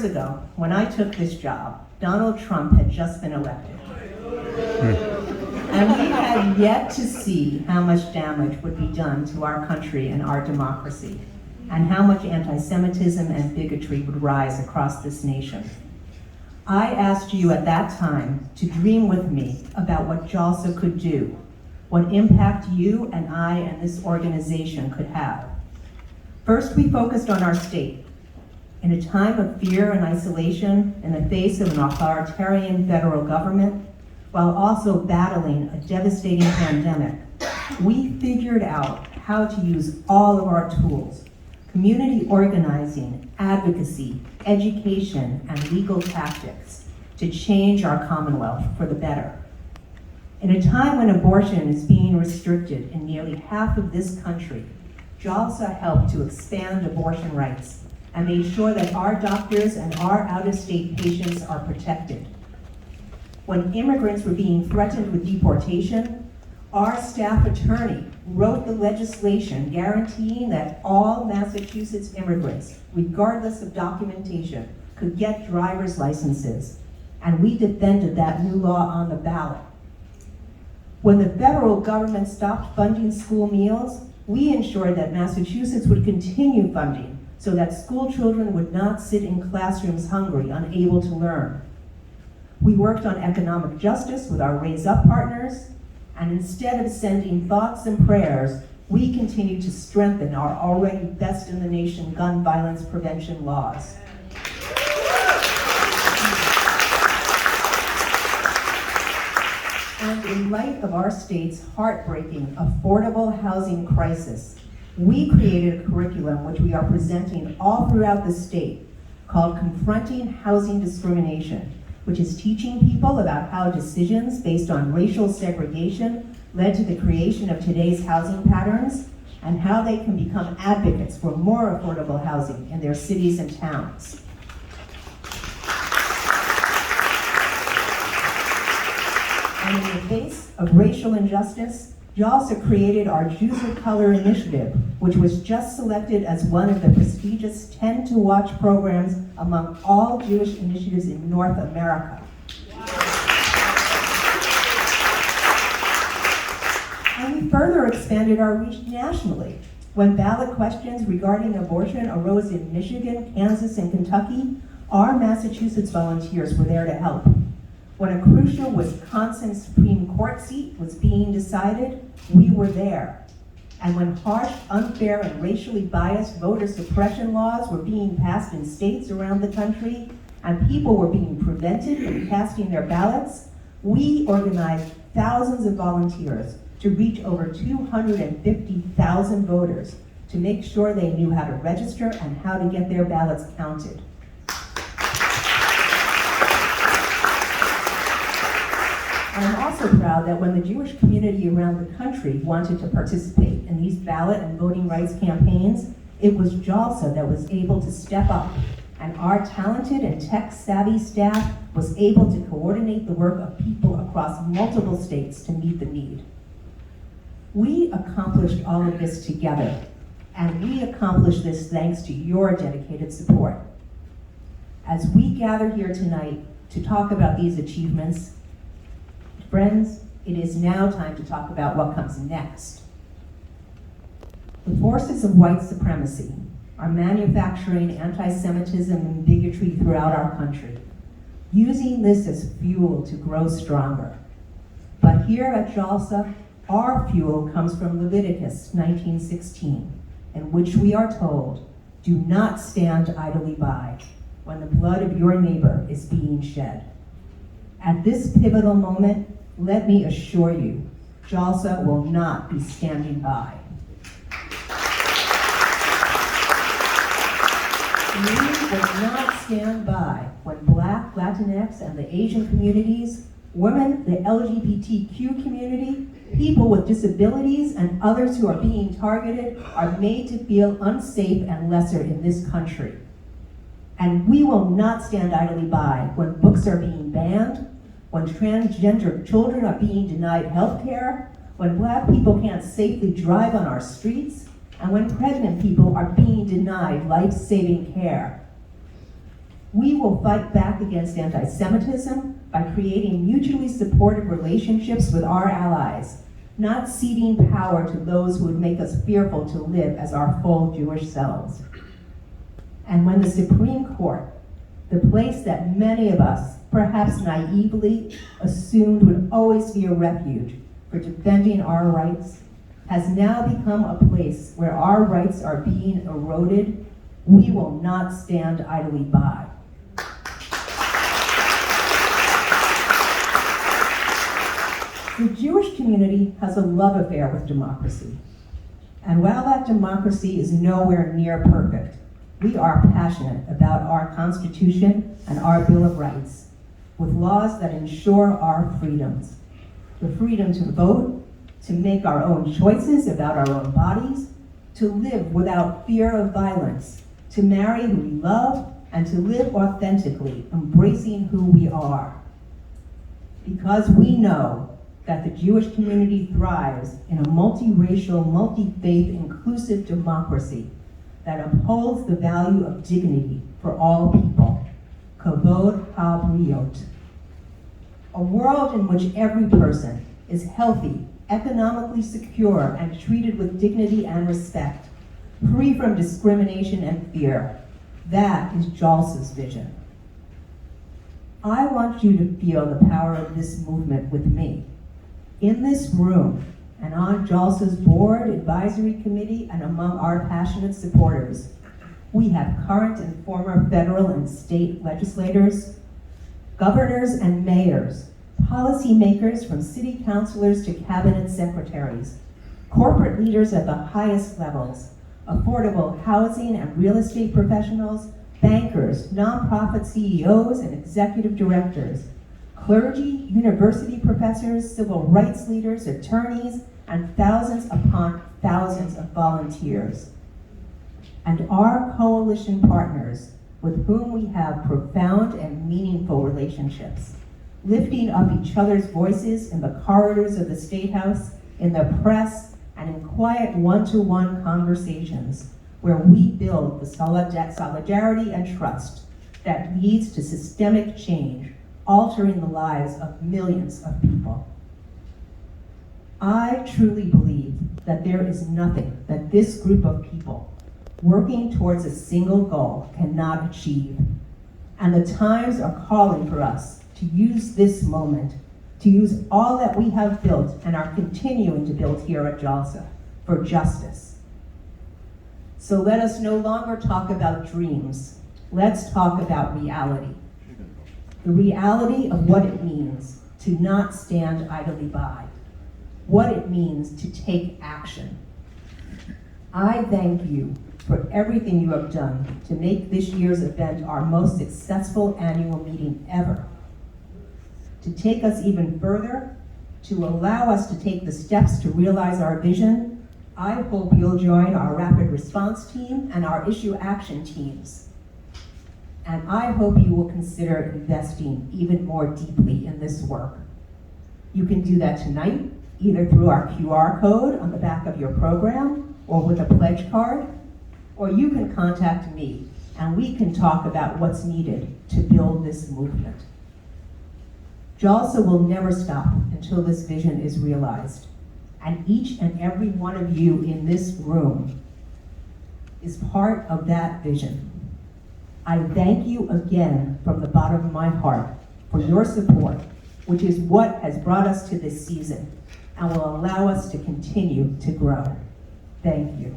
years ago, when I took this job, Donald Trump had just been elected. And we had yet to see how much damage would be done to our country and our democracy, and how much anti-Semitism and bigotry would rise across this nation. I asked you at that time to dream with me about what JALSA could do, what impact you and I and this organization could have. First, we focused on our state. In a time of fear and isolation, in the face of an authoritarian federal government, while also battling a devastating pandemic, we figured out how to use all of our tools: community organizing, advocacy, education, and legal tactics to change our Commonwealth for the better. In a time when abortion is being restricted in nearly half of this country, JALSA helped to expand abortion rights and made sure that our doctors and our out-of-state patients are protected. When immigrants were being threatened with deportation, our staff attorney wrote the legislation guaranteeing that all Massachusetts immigrants, regardless of documentation, could get driver's licenses, and we defended that new law on the ballot. When the federal government stopped funding school meals, we ensured that Massachusetts would continue funding so that school children would not sit in classrooms hungry, unable to learn. We worked on economic justice with our Raise Up partners, and instead of sending thoughts and prayers, we continue to strengthen our already best in the nation gun violence prevention laws. And in light of our state's heartbreaking affordable housing crisis, we created a curriculum which we are presenting all throughout the state called Confronting Housing Discrimination, which is teaching people about how decisions based on racial segregation led to the creation of today's housing patterns and how they can become advocates for more affordable housing in their cities and towns. And in the face of racial injustice, JALSA created our Jews of Color initiative, which was just selected as one of the prestigious 10 to Watch programs among all Jewish initiatives in North America. And we further expanded our reach nationally. When ballot questions regarding abortion arose in Michigan, Kansas, and Kentucky, our Massachusetts volunteers were there to help. When a crucial Wisconsin Supreme Court seat was being decided, we were there. And when harsh, unfair, and racially biased voter suppression laws were being passed in states around the country, and people were being prevented from casting their ballots, we organized thousands of volunteers to reach over 250,000 voters to make sure they knew how to register and how to get their ballots counted. I'm also proud that when the Jewish community around the country wanted to participate in these ballot and voting rights campaigns, it was JALSA that was able to step up, and our talented and tech-savvy staff was able to coordinate the work of people across multiple states to meet the need. We accomplished all of this together, and we accomplished this thanks to your dedicated support. As we gather here tonight to talk about these achievements, friends, it is now time to talk about what comes next. The forces of white supremacy are manufacturing anti-Semitism and bigotry throughout our country, using this as fuel to grow stronger. But here at JALSA, our fuel comes from Leviticus 19:16, in which we are told, "Do not stand idly by when the blood of your neighbor is being shed." At this pivotal moment, let me assure you, JALSA will not be standing by. We will not stand by when Black, Latinx, and the Asian communities, women, the LGBTQ community, people with disabilities, and others who are being targeted are made to feel unsafe and lesser in this country. And we will not stand idly by when books are being banned, when transgender children are being denied health care, when Black people can't safely drive on our streets, and when pregnant people are being denied life-saving care. We will fight back against anti-Semitism by creating mutually supportive relationships with our allies, not ceding power to those who would make us fearful to live as our full Jewish selves. And when the Supreme Court, the place that many of us, perhaps naively, assumed would always be a refuge for defending our rights, has now become a place where our rights are being eroded, we will not stand idly by. The Jewish community has a love affair with democracy. And while that democracy is nowhere near perfect, we are passionate about our Constitution and our Bill of Rights, with laws that ensure our freedoms. The freedom to vote, to make our own choices about our own bodies, to live without fear of violence, to marry who we love, and to live authentically, embracing who we are. Because we know that the Jewish community thrives in a multiracial, multi-faith, inclusive democracy that upholds the value of dignity for all people, kavod habriot. A world in which every person is healthy, economically secure, and treated with dignity and respect, free from discrimination and fear. That is JALSA's vision. I want you to feel the power of this movement with me. In this room, and on JALSA's board, advisory committee, and among our passionate supporters, we have current and former federal and state legislators, governors and mayors, policymakers from city councilors to cabinet secretaries, corporate leaders at the highest levels, affordable housing and real estate professionals, bankers, nonprofit CEOs and executive directors, clergy, university professors, civil rights leaders, attorneys, and thousands upon thousands of volunteers. And our coalition partners with whom we have profound and meaningful relationships, lifting up each other's voices in the corridors of the State House, in the press, and in quiet one-to-one conversations where we build the solidarity and trust that leads to systemic change, altering the lives of millions of people. I truly believe that there is nothing that this group of people working towards a single goal cannot achieve. And the times are calling for us to use this moment, to use all that we have built and are continuing to build here at JALSA for justice. So let us no longer talk about dreams. Let's talk about reality. The reality of what it means to not stand idly by, what it means to take action. I thank you for everything you have done to make this year's event our most successful annual meeting ever. To take us even further, to allow us to take the steps to realize our vision, I hope you'll join our rapid response team and our issue action teams. And I hope you will consider investing even more deeply in this work. You can do that tonight, either through our QR code on the back of your program or with a pledge card, or you can contact me and we can talk about what's needed to build this movement. JALSA will never stop until this vision is realized, and each and every one of you in this room is part of that vision. I thank you again from the bottom of my heart for your support, which is what has brought us to this season and will allow us to continue to grow. Thank you.